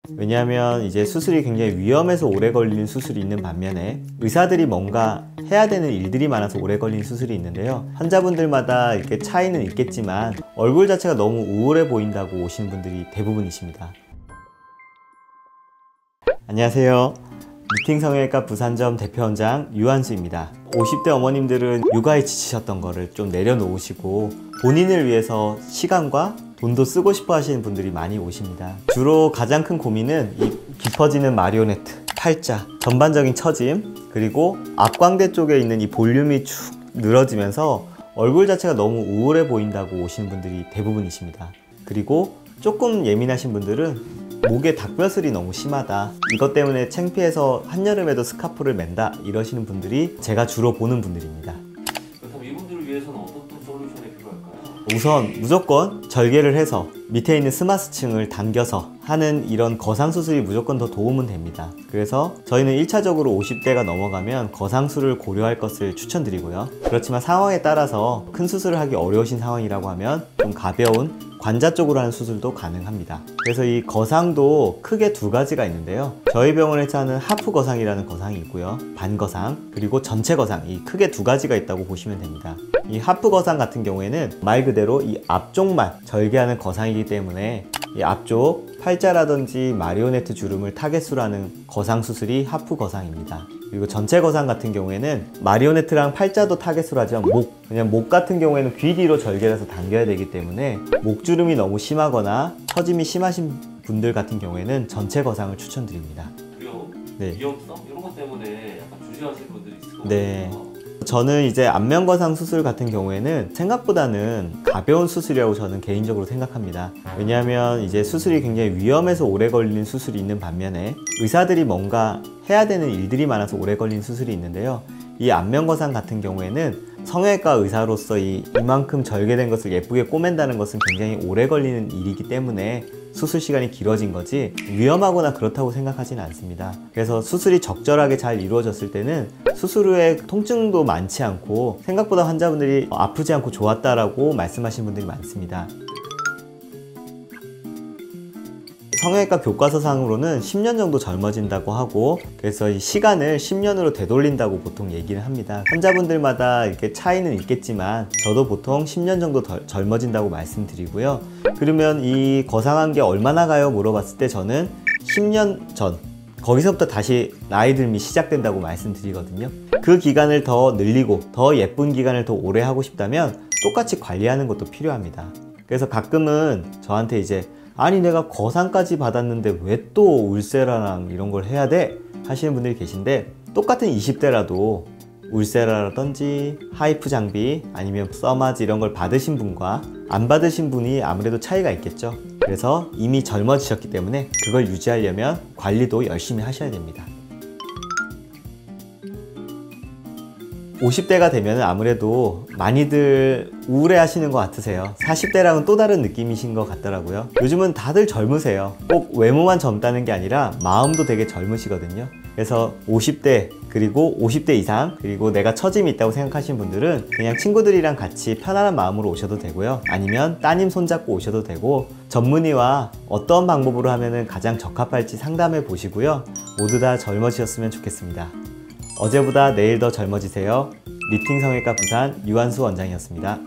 왜냐하면 이제 수술이 굉장히 위험해서 오래 걸리는 수술이 있는 반면에 의사들이 뭔가 해야 되는 일들이 많아서 오래 걸리는 수술이 있는데요. 환자분들마다 이렇게 차이는 있겠지만 얼굴 자체가 너무 우울해 보인다고 오시는 분들이 대부분이십니다. 안녕하세요. 미팅 성형외과 부산점 대표원장 유한수입니다. 50대 어머님들은 육아에 지치셨던 거를 좀 내려놓으시고 본인을 위해서 시간과 돈도 쓰고 싶어 하시는 분들이 많이 오십니다. 주로 가장 큰 고민은 이 깊어지는 마리오네트, 팔자, 전반적인 처짐, 그리고 앞광대 쪽에 있는 이 볼륨이 축 늘어지면서 얼굴 자체가 너무 우울해 보인다고 오시는 분들이 대부분이십니다. 그리고 조금 예민하신 분들은 목에 닭뼈슬이 너무 심하다, 이것 때문에 창피해서 한여름에도 스카프를 맨다, 이러시는 분들이 제가 주로 보는 분들입니다. 그렇다면 이분들을 위해서는 어떤 솔루션이 필요할까요? 우선 무조건 절개를 해서 밑에 있는 스마스층을 당겨서 하는 이런 거상수술이 무조건 더 도움은 됩니다. 그래서 저희는 1차적으로 50대가 넘어가면 거상술을 고려할 것을 추천드리고요. 그렇지만 상황에 따라서 큰 수술을 하기 어려우신 상황이라고 하면 좀 가벼운 관자 쪽으로 하는 수술도 가능합니다. 그래서 이 거상도 크게 두 가지가 있는데요. 저희 병원에서 하는 하프 거상이라는 거상이 있고요, 반거상, 그리고 전체 거상, 이 크게 두 가지가 있다고 보시면 됩니다. 이 하프 거상 같은 경우에는 말 그대로 이 앞쪽만 절개하는 거상이기 때문에 이 앞쪽 팔자라든지 마리오네트 주름을 타겟으로 하는 거상 수술이 하프 거상입니다. 그리고 전체 거상 같은 경우에는 마리오네트랑 팔자도 타겟으로 하지만 그냥 목 같은 경우에는 귀 뒤로 절개를 해서 당겨야 되기 때문에 목주름이 너무 심하거나 처짐이 심하신 분들 같은 경우에는 전체 거상을 추천드립니다. 네. 위험성? 이런 것 때문에 약간 주저하시는 분들이 있을 것 같아요. 네. 저는 이제 안면거상 수술 같은 경우에는 생각보다는 가벼운 수술이라고 저는 개인적으로 생각합니다. 왜냐하면 이제 수술이 굉장히 위험해서 오래 걸리는 수술이 있는 반면에 의사들이 뭔가 해야 되는 일들이 많아서 오래 걸리는 수술이 있는데요. 이 안면거상 같은 경우에는 성형외과 의사로서 이만큼 절개된 것을 예쁘게 꼬맨다는 것은 굉장히 오래 걸리는 일이기 때문에 수술 시간이 길어진 거지 위험하거나 그렇다고 생각하지는 않습니다. 그래서 수술이 적절하게 잘 이루어졌을 때는 수술 후에 통증도 많지 않고 생각보다 환자분들이 아프지 않고 좋았다라고 말씀하시는 분들이 많습니다. 성형외과 교과서상으로는 10년 정도 젊어진다고 하고, 그래서 이 시간을 10년으로 되돌린다고 보통 얘기를 합니다. 환자분들마다 이렇게 차이는 있겠지만 저도 보통 10년 정도 더 젊어진다고 말씀드리고요. 그러면 이 거상한 게 얼마나 가요? 물어봤을 때 저는 10년 전, 거기서부터 다시 나이 들미 시작된다고 말씀드리거든요. 그 기간을 더 늘리고 더 예쁜 기간을 더 오래 하고 싶다면 똑같이 관리하는 것도 필요합니다. 그래서 가끔은 저한테 이제 아니 내가 거상까지 받았는데 왜 또 울세라랑 이런 걸 해야 돼? 하시는 분들이 계신데, 똑같은 20대라도 울세라라든지 하이프 장비 아니면 써마지 이런 걸 받으신 분과 안 받으신 분이 아무래도 차이가 있겠죠. 그래서 이미 젊어지셨기 때문에 그걸 유지하려면 관리도 열심히 하셔야 됩니다. 50대가 되면 아무래도 많이들 우울해 하시는 것 같으세요. 40대랑은 또 다른 느낌이신 것 같더라고요. 요즘은 다들 젊으세요. 꼭 외모만 젊다는 게 아니라 마음도 되게 젊으시거든요. 그래서 50대 그리고 50대 이상, 그리고 내가 처짐이 있다고 생각하시는 분들은 그냥 친구들이랑 같이 편안한 마음으로 오셔도 되고요, 아니면 따님 손잡고 오셔도 되고, 전문의와 어떤 방법으로 하면 가장 적합할지 상담해 보시고요. 모두 다 젊어지셨으면 좋겠습니다. 어제보다 내일 더 젊어지세요. 미팅 성형외과 부산 유한수 원장이었습니다.